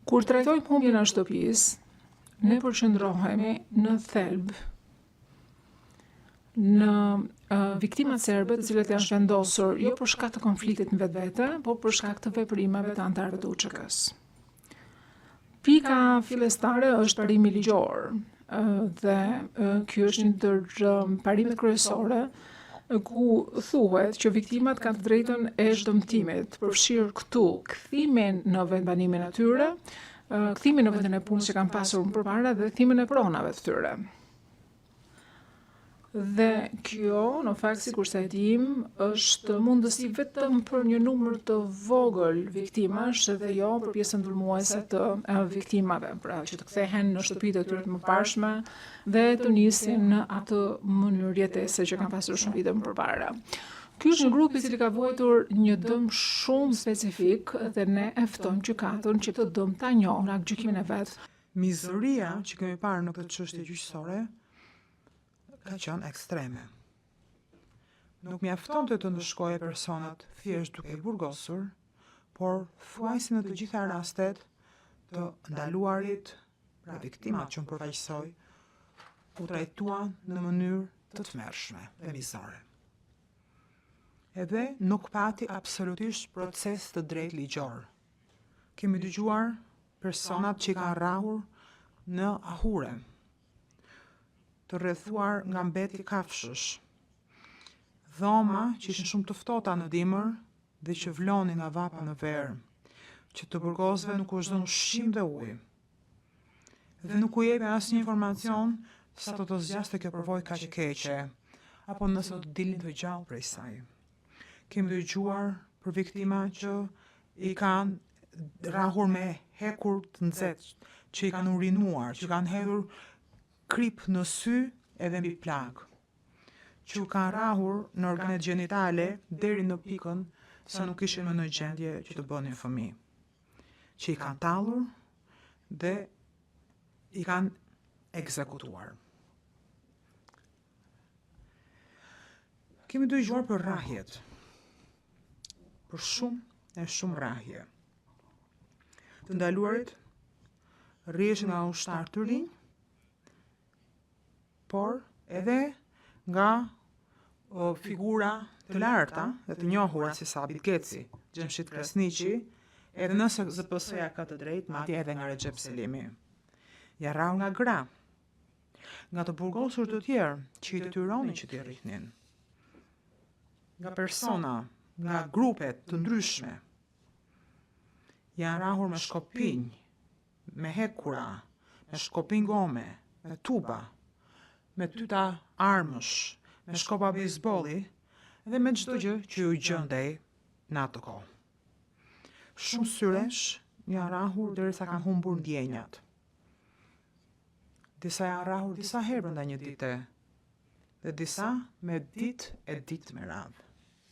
Kur trajtojmë humbjen e shtëpisë, ne përqendrohemi në thelb në viktimat serbe, të cilët janë vendosur jo për shkak të konfliktit në vetvete, por për shkak të veprimeve të anëtarëve të UÇK-s. Pika fillestare është parimi ligjor, dhe ky është një ndër parimet kryesore ku thuhet që viktimat kanë të drejtën e shëdëmtimit, përfshirë këtu kthimin në vendbanimin e tyre, kthimin në vendin e punës që kanë pasur më përpara dhe kthimin e pronave të tyre. Dhe kjo, në fakt, sikurse e dim, është mundësi vetëm për një numër të vogël viktimash dhe jo për pjesën ndërmuese të viktimave, pra që të kthehen në shtëpitë e tyre të mëparshme dhe të nisin në atë mënyrë jetese që kanë pasur shumë vite më përpara. Ky është një grup i cili ka vuajtur një dëm shumë specifik dhe ne e ftojmë gjykatën që këtë dëm ta njohë në gjykimin e vet. Mizëria që kemi parë në këtë çështje gjyqësore ka qenë ekstreme. Nuk mjaftonte të ndëshkoje personat thjesht duke i burgosur, por thuajse në të gjitha rastet të ndaluarit, pra viktimat që më përfaqësoj, u trajtuan në mënyrë të tmerrshme dhe mizore. Edhe nuk pati absolutisht proces të drejtë ligjor. Kemi dëgjuar personat që kanë rrahur në ahure, të rrethuar nga mbeti kafshësh, dhoma që ishin shumë të ftohta në dimër dhe që vlonin nga vapa në verë, që të burgosëve nuk u dhënë ushqim dhe ujë. Dhe nuk u jepi asnjë informacion sa do të zgjaste kjo përvojë kaq e keqe, apo nëse do të dilnin të gjallë prej saj. Kemi dëgjuar për viktima që i kanë rrahur me hekur të nxehtë, që i kanë urinuar, që kanë hedhur krip në sy edhe mbi plagë, që kanë rrahur në organet gjenitale deri në pikën sa nuk ishin më në gjendje që të bënin fëmijë, që i kanë tallur dhe i kanë ekzekutuar. Kemi dëgjuar për rrahjet, për shumë rrahje. Të ndaluarit rrihen nga ushtar të rinj, por edhe nga figura të larta dhe të njohura si Sabit Geci, Xhemshid Krasniqi, edhe nëse ZPS-ja ka të drejtë, madje edhe nga Recep Selimi. Ja rrahur nga gra, nga të burgosur të tjerë që i detyronin që t'i rrihnin, nga persona, nga grupe të ndryshme. Janë rrahur me shkopinj, me hekura, me shkopinj gome, me tuba, me tyta armësh, me shkopa bejsbolli dhe me çdo gjë që ju gjendej në atë kohë. Shumë syresh janë rrahur derisa kanë humbur ndjenjat. Disa janë rrahur disa herë brenda një dite, dhe disa me ditë me radhë.